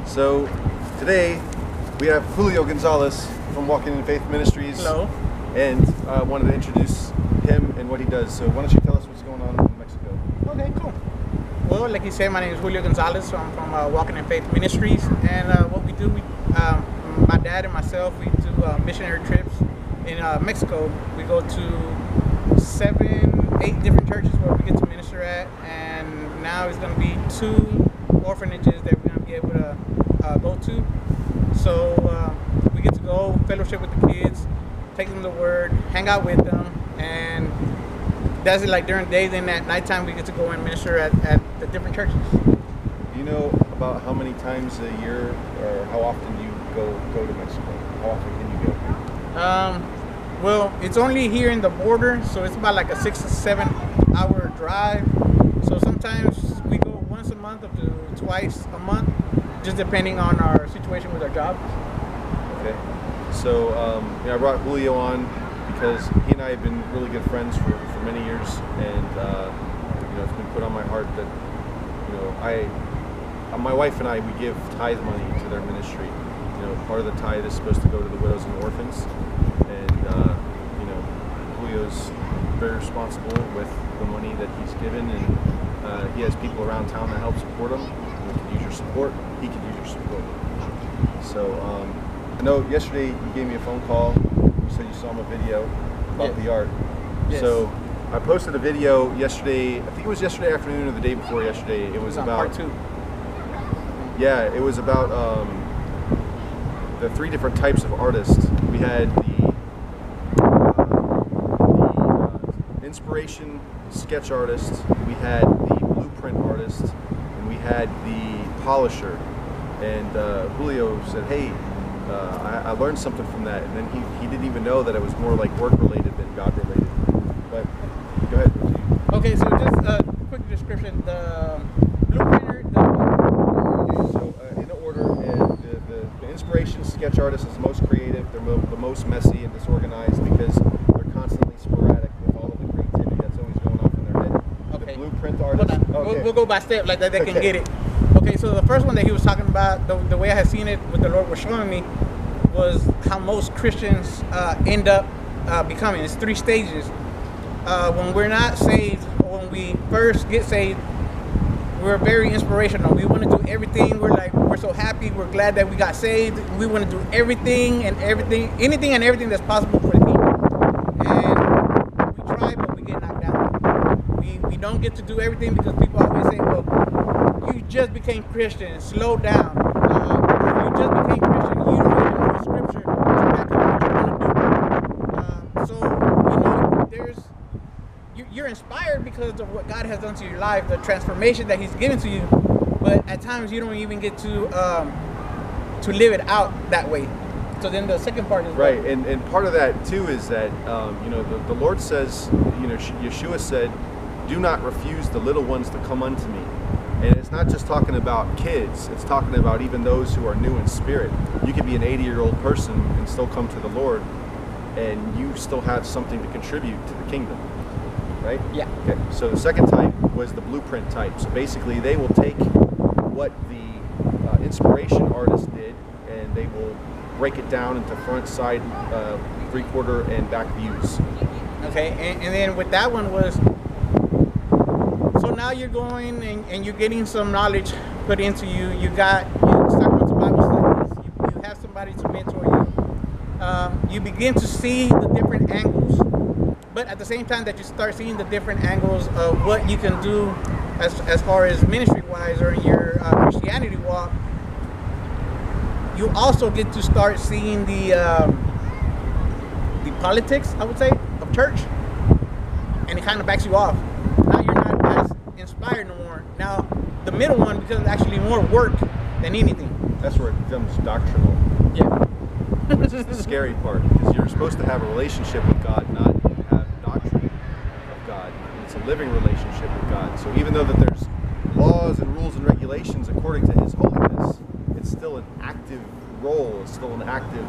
So today we have Julio Gonzalez from Walking in Faith Ministries. Hello. And I wanted to introduce him and what he does. So why don't you tell us what's going on in Mexico? Okay, cool. Well, like you said, my name is Julio Gonzalez. So I'm from Walking in Faith Ministries, and what we do, my dad and myself, we do missionary trips in Mexico. We go to 7, 8 different churches where we get to minister at, and now it's going to be 2 orphanages that we're going to be able to go to. So we get to go fellowship with the kids, take them the word, hang out with them, and that's it. Like during the day, then at nighttime we get to go and minister at the different churches. Do you know about how many times a year or how often you go to Mexico? How often can you go? Well, it's only here in the border, so it's about like a 6 to 7 hour drive. So sometimes we go once a month up to twice a month, just depending on our situation with our job. Okay. So I brought Julio on because he and I have been really good friends for many years, and it's been put on my heart that my wife and I, we give tithe money to their ministry. Part of the tithe is supposed to go to the widows and orphans, and Julio's very responsible with the money that he's given, and he has people around town that help support him. We could use your support. He could use your support. So I know yesterday you gave me a phone call. You said you saw my video about the art. Yes. So I posted a video yesterday. I think it was yesterday afternoon or the day before yesterday. It was about part 2. Yeah, it was about the 3 different types of artists. We had the inspiration sketch artist, we had the blueprint artist, and we had the polisher. And Julio said, "Hey, I learned something from that." And then he didn't even know that it was more like work related than God related. But go ahead. Okay, so just a quick description. The blueprinter, So in order, the inspiration sketch artist is the most creative. They're the most messy and disorganized because they're constantly sporadic with all of the creativity that's always going off in their head. Okay. The blueprint artist. Okay. We'll go by step like that. They can get it. Okay, so the first one that he was talking about, the way I had seen it, what the Lord was showing me, was how most Christians end up becoming. It's 3 stages. When we're not saved, or when we first get saved, we're very inspirational. We want to do everything. We're so happy. We're glad that we got saved. We want to do anything and everything that's possible for the kingdom. And we try, but we get knocked down. We don't get to do everything because people always say, "Well, you just became Christian. Slow down. You just became Christian. You don't even know the scripture to back up what you want to do." So you're inspired because of what God has done to your life, the transformation that He's given to you. But at times you don't even get to live it out that way. So then the second part is right, and part of that too is that the Lord says, Yeshua said, "Do not refuse the little ones to come unto me." And it's not just talking about kids, it's talking about even those who are new in spirit. You could be an 80-year-old person and still come to the Lord, and you still have something to contribute to the kingdom, right? Yeah. Okay, so the second type was the blueprint type. So basically they will take what the inspiration artist did, and they will break it down into front, side, 3/4, and back views. Okay, and then with that one was, so now you're going and you're getting some knowledge put into you. You start going to Bible studies. You have somebody to mentor you. You begin to see the different angles, but at the same time that you start seeing the different angles of what you can do as far as ministry-wise or in your Christianity walk, you also get to start seeing the politics, I would say, of church, and it kind of backs you off. Now you're not as inspired no more. Now the middle one becomes actually more work than anything. That's where it becomes doctrinal. Yeah. Which is the scary part, because you're supposed to have a relationship with God, not have doctrine of God. It's a living relationship with God. So even though that there's laws and rules and regulations according to His holiness, it's still an active role. It's still an active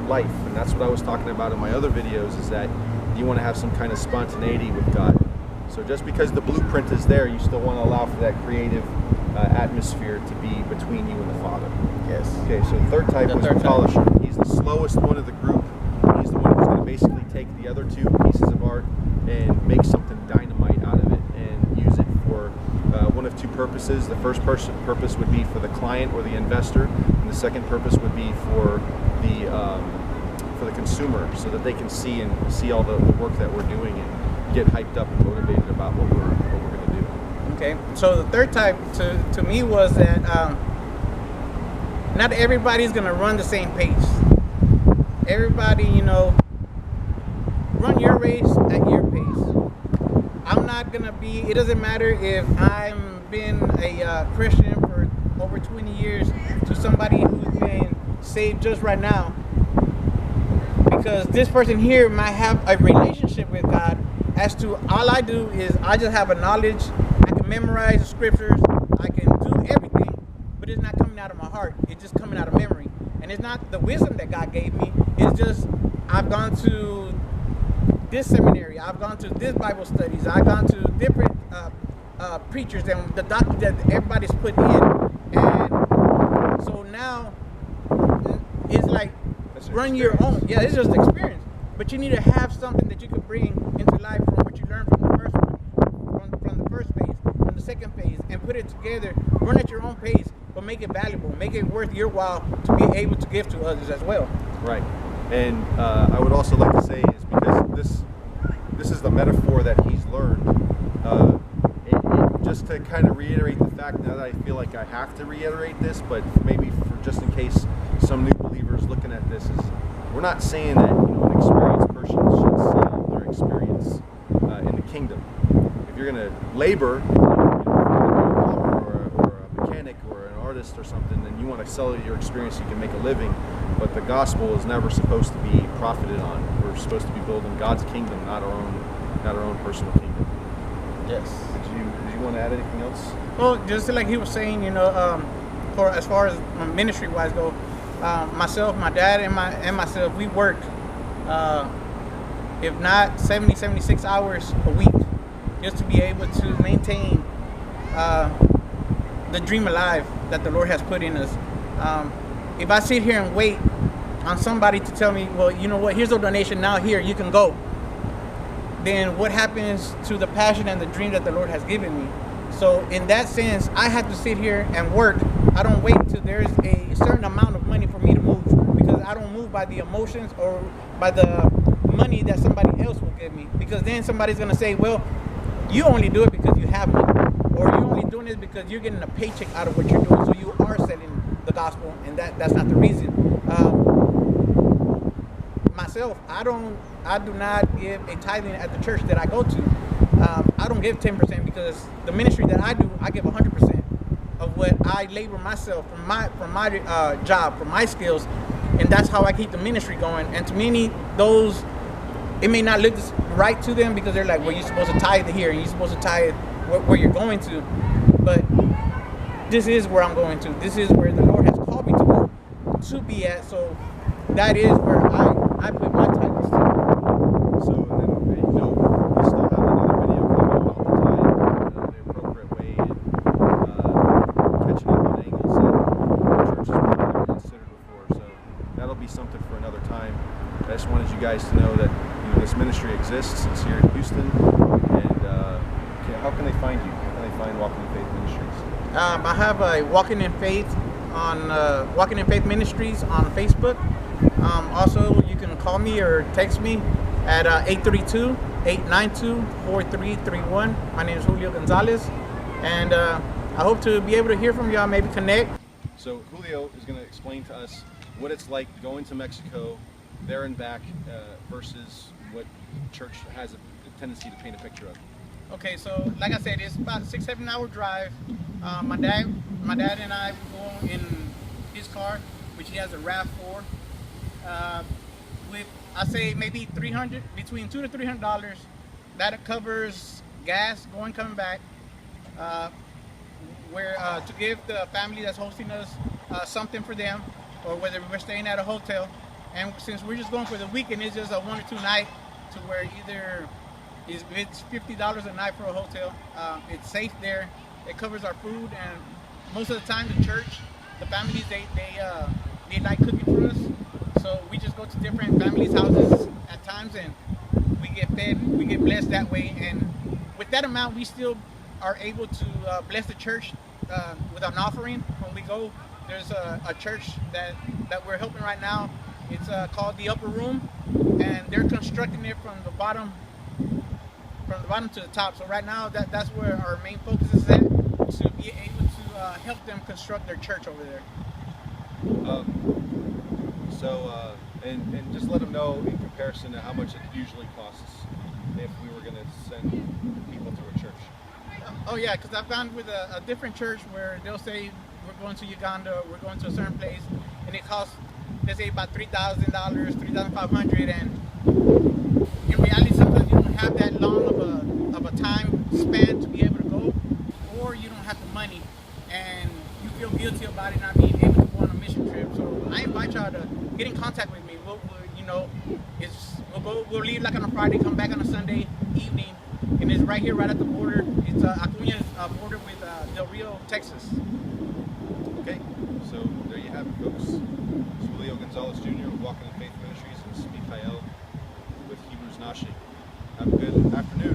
life, and that's what I was talking about in my other videos. Is that you want to have some kind of spontaneity with God. So just because the blueprint is there, you still want to allow for that creative atmosphere to be between you and the Father. Yes. Okay, so the third type was the polisher. He's the slowest one of the group. He's the one who's going to basically take the other two pieces of art and make something dynamite out of it and use it for one of two purposes. The first purpose would be for the client or the investor, and the second purpose would be for the consumer, so that they can see all the work that we're doing and get hyped up and motivated about what we're going to do. Okay, so the third type to me was that not everybody's going to run the same pace. Everybody, run your race at your pace. I'm not going to be, it doesn't matter if I'm been a Christian for over 20 years to somebody who's been saved just right now. Because this person here might have a relationship with God, as to all I do is I just have a knowledge, I can memorize the scriptures, I can do everything, but it's not coming out of my heart, it's just coming out of memory. And it's not the wisdom that God gave me, it's just I've gone to this seminary, I've gone to this Bible studies, I've gone to different preachers and the doctrine that everybody's put in. And so now it's like, run your own. Yeah, it's just experience. But you need to have something that you could bring into life from what you learned from the first one, from the first phase, from the second phase, and put it together. Run at your own pace, but make it valuable, make it worth your while to be able to give to others as well. Right. And I would also like to say is because this is the metaphor that he's learned. Just to kind of reiterate the fact, now that I feel like I have to reiterate this, but maybe for just in case some new believers looking at this, is we're not saying that an experienced person should sell their experience in the kingdom. If you're going to labor, or a mechanic or an artist or something, then you want to sell your experience so you can make a living. But the gospel is never supposed to be profited on. We're supposed to be building God's kingdom, not our own personal kingdom. Yes. Did you want to add anything else? Well, just like he was saying, for as far as ministry wise go, myself, my dad, and myself, we work, if not 76 hours a week, just to be able to maintain the dream alive that the Lord has put in us. If I sit here and wait on somebody to tell me, well, you know what, here's a donation, now here, you can go, then what happens to the passion and the dream that the Lord has given me? So in that sense, I have to sit here and work. I don't wait till there's a certain amount of money for me to move, because I don't move by the emotions or by the money that somebody else will give me, because then somebody's going to say, well, you only do it because you have money, or you're only doing it because you're getting a paycheck out of what you're doing, so you are selling the gospel, and that's not the reason. Myself, I do not give a tithing at the church that I go to. I don't give 10% because the ministry that I do, I give 100% of what I labor myself from my job, from my skills, and that's how I keep the ministry going. And to many, those, it may not look right to them because they're like, well, you're supposed to tithe here and you're supposed to tithe where you're going to, but this is where I'm going to. This is where the Lord has called me to go to be at. So that is where I put my tithes to. So then, we still have another video coming about the tithe, the appropriate way, and catching up on angles that churches probably never considered before. So that'll be something for another time. I just wanted you guys to know that this ministry exists. It's here in Houston, and how can they find you? How can they find Walking in Faith Ministries? I have a Walking in Faith on Walking in Faith Ministries on Facebook. Also, you can call me or text me at 832-892-4331. My name is Julio Gonzalez, and I hope to be able to hear from y'all, maybe connect. So Julio is going to explain to us what it's like going to Mexico, there and back, versus what church has a tendency to paint a picture of. Okay, so like I said, it's about a 6-7 hour drive. My dad and I go in his car, which he has a RAV4. With, I say maybe $300, between $200 to $300. That covers gas going coming back. Where to give the family that's hosting us something for them, or whether we're staying at a hotel. And since we're just going for the weekend, it's just a 1 or 2 night to where either It's $50 a night for a hotel. It's safe there. It covers our food, and most of the time the church, the families, they like cooking for us. So we just go to different families' houses at times, and we get fed. We get blessed that way, and with that amount, we still are able to bless the church with an offering when we go. There's a church that we're helping right now. It's called The Upper Room, and they're constructing it from the bottom to the top. So right now, that's where our main focus is at, to be able to help them construct their church over there. And just let them know in comparison to how much it usually costs if we were going to send people to a church. Oh yeah, because I found with a different church where they'll say we're going to Uganda, we're going to a certain place, and it costs, let's say, about $3,000, $3,500, and in reality, sometimes you don't have that long of a time span to be able to go, or you don't have the money, and you feel guilty about it not being able to go on a mission trip. So I invite y'all to get in contact with me. We'll leave like on a Friday, come back on a Sunday evening, and it's right here, right at the border. It's Acuña's border with Del Rio, Texas. Okay, so there you have it, folks. It's Julio Gonzalez Jr. with Walking in Faith Ministries, and Mikhail with Hebrews Nashi. Have a good afternoon.